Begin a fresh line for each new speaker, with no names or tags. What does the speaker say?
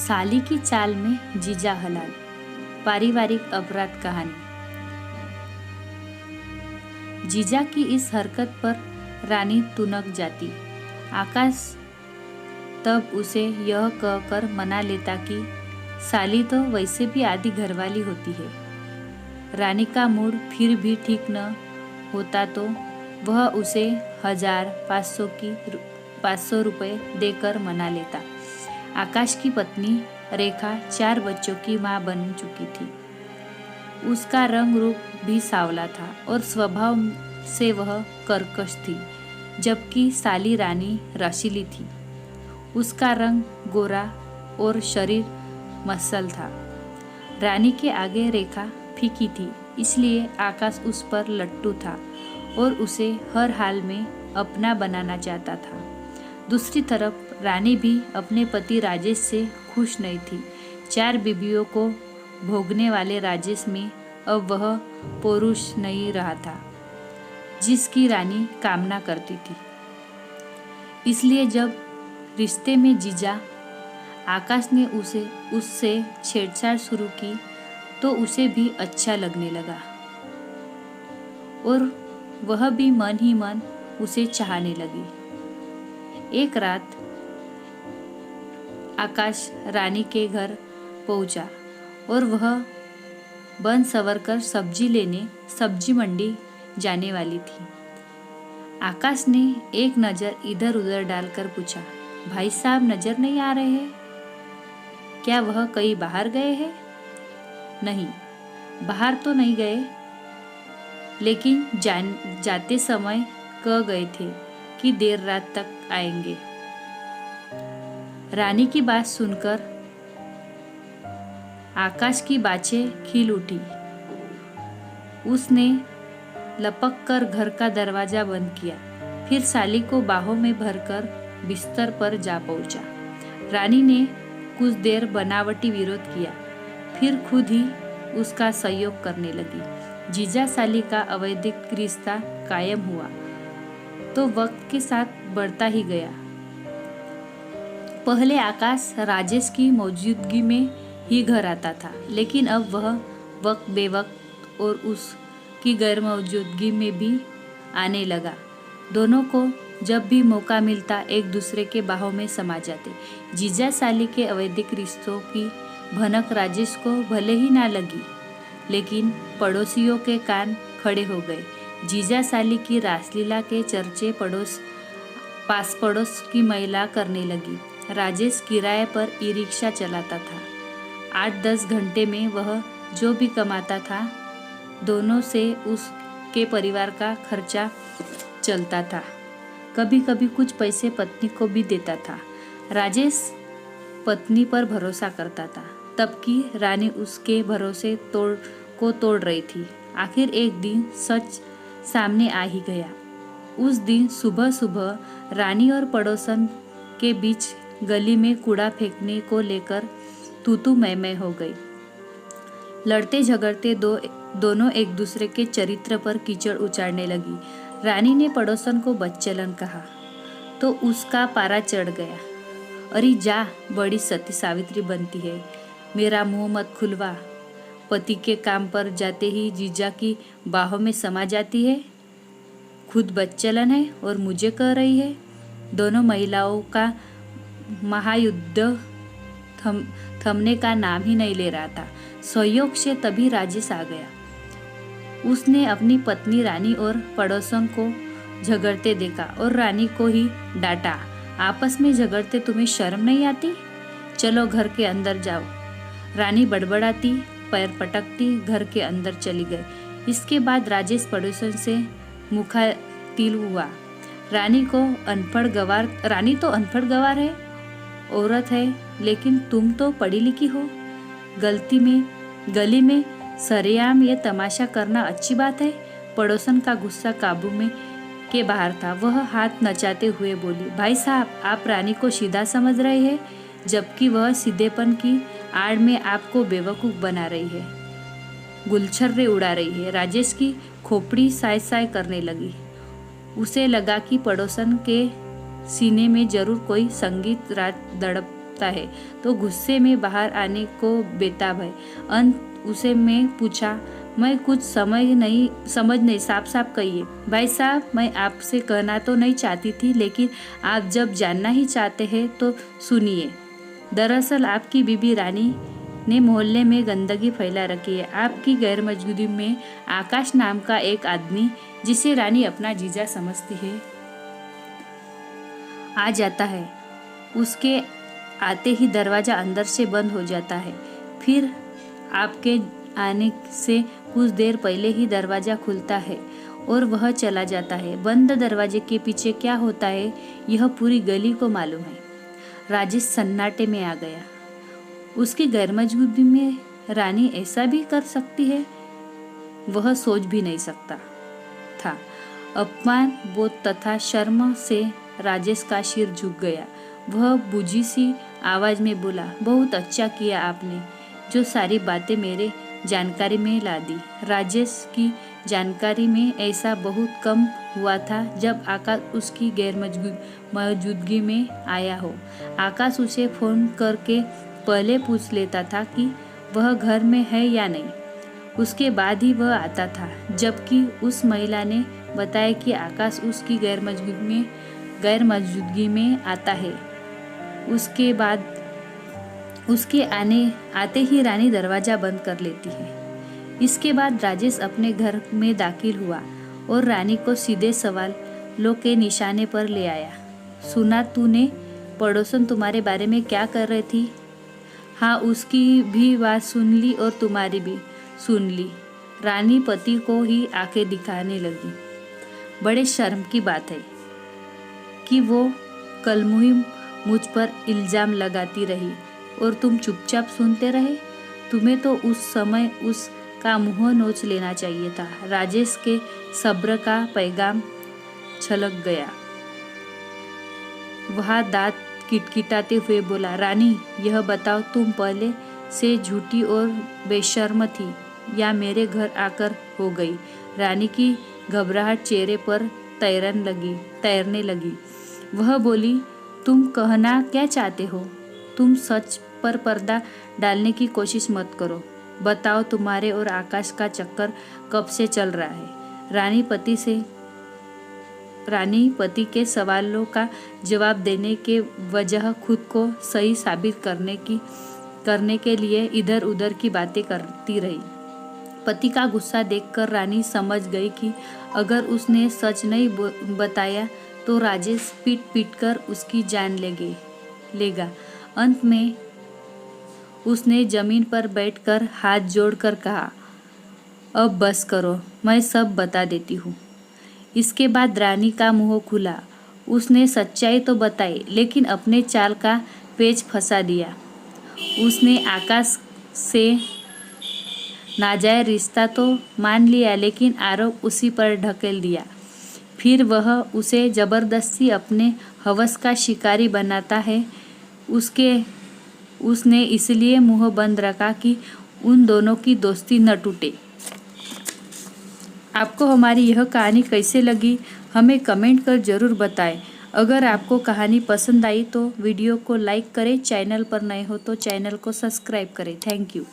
साली की चाल में जीजा हलाल। पारिवारिक अपराध कहानी। जीजा की इस हरकत पर रानी तुनक जाती। आकाश तब उसे यह कहकर मना लेता कि साली तो वैसे भी आधी घरवाली होती है। रानी का मूड फिर भी ठीक न होता तो वह उसे 1,500 रुपये देकर मना लेता। आकाश की पत्नी रेखा 4 बच्चों की मां बन चुकी थी। उसका रंग रूप भी सांवला था और स्वभाव से वह कर्कश थी, जबकि साली रानी रसीली थी। उसका रंग गोरा और शरीर मसल था। रानी के आगे रेखा फीकी थी, इसलिए आकाश उस पर लट्टू था और उसे हर हाल में अपना बनाना चाहता था। दूसरी तरफ रानी भी अपने पति राजेश से खुश नहीं थी। 4 बीवियों को भोगने वाले राजेश में अब वह पुरुष नहीं रहा था जिसकी रानी कामना करती थी। इसलिए जब रिश्ते में जीजा आकाश ने उससे छेड़छाड़ शुरू की तो उसे भी अच्छा लगने लगा और वह भी मन ही मन उसे चाहने लगी। एक रात आकाश रानी के घर पहुंचा और वह बन संवरकर सब्जी लेने सब्जी मंडी जाने वाली थी। आकाश ने एक नज़र इधर उधर डालकर पूछा, भाई साहब नजर नहीं आ रहे हैं? क्या वह कहीं बाहर गए हैं? नहीं, बाहर तो नहीं गए, लेकिन जाते समय कह गए थे कि देर रात तक आएंगे। रानी की बात सुनकर आकाश की बाछें खिल उठी। उसने लपक कर घर का दरवाजा बंद किया, फिर साली को बाहों में भरकर बिस्तर पर जा पहुंचा। रानी ने कुछ देर बनावटी विरोध किया, फिर खुद ही उसका सहयोग करने लगी। जीजा साली का अवैधिक रिश्ता कायम हुआ तो वक्त के साथ बढ़ता ही गया। पहले आकाश राजेश की मौजूदगी में ही घर आता था, लेकिन अब वह वक्त बेवक्त और उसकी गैर मौजूदगी में भी आने लगा। दोनों को जब भी मौका मिलता एक दूसरे के बाहों में समा जाते। जीजा साली के अवैधिक रिश्तों की भनक राजेश को भले ही ना लगी, लेकिन पड़ोसियों के कान खड़े हो गए। जीजा साली की रासलीला के चर्चे पास पड़ोस की महिला करने लगी। राजेश किराए पर ई रिक्शा चलाता था। 8-10 घंटे में वह जो भी कमाता था, दोनों से उसके परिवार का खर्चा चलता था। कभी कभी कुछ पैसे पत्नी को भी देता था। राजेश पत्नी पर भरोसा करता था, तब की रानी उसके भरोसे तोड़ रही थी। आखिर एक दिन सच सामने आ ही गया। उस दिन सुबह सुबह रानी और पड़ोसन के बीच गली में कूड़ा फेंकने को लेकर तू मैं हो गई। लड़ते झगड़ते दोनों एक दूसरे के चरित्र पर कीचड़ उछाड़ने लगी। रानी ने पड़ोसन को बदचलन कहा तो उसका पारा चढ़ गया। अरे जा, बड़ी सती सावित्री बनती है, मेरा मुंह मत खुलवा। पति के काम पर जाते ही जीजा की बाहों में समा जाती है। खुद बदचलन है और मुझे कह रही है। दोनों महिलाओं का महायुद्ध थमने का नाम ही नहीं ले रहा था। संयोग से तभी राजेश आ गया। उसने अपनी पत्नी रानी और पड़ोसन को झगड़ते देखा और रानी को ही डांटा, आपस में झगड़ते तुम्हें शर्म नहीं आती? चलो घर के अंदर जाओ। रानी बड़बड़ाती पैर पटकती घर के अंदर चली गई। इसके बाद राजेश पड़ोसन से मुखातिल हुआ। रानी तो अनपढ़ गवार है, औरत है, लेकिन तुम तो पढ़ी लिखी हो। गली में सरेआम ये तमाशा करना अच्छी बात है? पड़ोसन का गुस्सा काबू में के बाहर था। वह हाथ नचाते हुए बोली, भाई साहब, आप रानी को सीधा समझ रहे हैं, जबकि वह सीधेपन की आड़ में आपको बेवकूफ़ बना रही है, गुलछर्रे उड़ा रही है। राजेश की खोपड़ी साय करने लगी। उसे लगा कि पड़ोसन के सीने में जरूर कोई संगीत रात सकता है तो गुस्से में बाहर आने को बेताब है। अंत उसे मैं पूछा, मैं कुछ समझ नहीं, साफ साफ कहिए। भाई साहब, मैं आपसे कहना तो नहीं चाहती थी, लेकिन आप जब जानना ही चाहते हैं तो सुनिए। दरअसल आपकी बीबी रानी ने मोहल्ले में गंदगी फैला रखी है। आपकी गैर मौजूदगी में आकाश नाम का एक आदमी, जिसे रानी अपना जीजा समझती है, आ जाता है। उसके आते ही दरवाज़ा अंदर से बंद हो जाता है। फिर आपके आने से कुछ देर पहले ही दरवाज़ा खुलता है और वह चला जाता है। बंद दरवाजे के पीछे क्या होता है यह पूरी गली को मालूम है। राजेश सन्नाटे में आ गया। उसकी गैरमौजूदगी में रानी ऐसा भी कर सकती है, वह सोच भी नहीं सकता था। अपमान बोध तथा शर्म से राजेश का सिर झुक गया। वह बुझी सी आवाज में बोला, बहुत अच्छा किया आपने जो सारी बातें मेरे जानकारी में ला दी। राजेश की जानकारी में ऐसा बहुत कम हुआ था जब आकाश उसकी गैर मौजूदगी में आया हो। आकाश उसे फोन करके पहले पूछ लेता था कि वह घर में है या नहीं, उसके बाद ही वह आता था। जबकि उस महिला ने बताया कि आकाश उसकी गैर मौजूदगी में आता है। उसके बाद उसके आते ही रानी दरवाजा बंद कर लेती है। इसके बाद राजेश अपने घर में दाखिल हुआ और रानी को सीधे सवालों के निशाने पर ले आया। सुना तूने, पड़ोसन तुम्हारे बारे में क्या कर रही थी? हाँ, उसकी भी बात सुन ली और तुम्हारी भी सुन ली। रानी पति को ही आंखें दिखाने लगी। बड़े शर्म की बात है कि वो कल मुझ पर इल्जाम लगाती रही और तुम चुपचाप सुनते रहे। तुम्हें तो उस समय उसका मुंह नोच लेना चाहिए था। राजेश के सब्र का पैगाम छलक गया। वह दांत किटकिटाते हुए बोला, रानी यह बताओ, तुम पहले से झूठी और बेशर्म थी या मेरे घर आकर हो गई? रानी की घबराहट चेहरे पर तैरने लगी। वह बोली, तुम कहना क्या चाहते हो? तुम सच पर पर्दा डालने की कोशिश मत करो। बताओ, तुम्हारे और आकाश का चक्कर कब से चल रहा है? रानी पति के सवालों का जवाब देने के वजह खुद को सही साबित करने के लिए इधर उधर की बातें करती रही। पति का गुस्सा देखकर रानी समझ गई कि अगर उसने सच नहीं बताया तो राजेश पीट कर उसकी जान लेगा। अंत में उसने जमीन पर बैठकर हाथ जोड़कर कहा, अब बस करो, मैं सब बता देती हूँ। इसके बाद रानी का मुंह खुला। उसने सच्चाई तो बताई, लेकिन अपने चाल का पेच फंसा दिया। उसने आकाश से नाजायज रिश्ता तो मान लिया, लेकिन आरोप उसी पर ढकेल दिया। फिर वह उसे जबरदस्ती अपने हवस का शिकारी बनाता है। उसने इसलिए मुंह बंद रखा कि उन दोनों की दोस्ती न टूटे। आपको हमारी यह कहानी कैसे लगी हमें कमेंट कर ज़रूर बताएं। अगर आपको कहानी पसंद आई तो वीडियो को लाइक करें, चैनल पर नए हो तो चैनल को सब्सक्राइब करें। Thank you.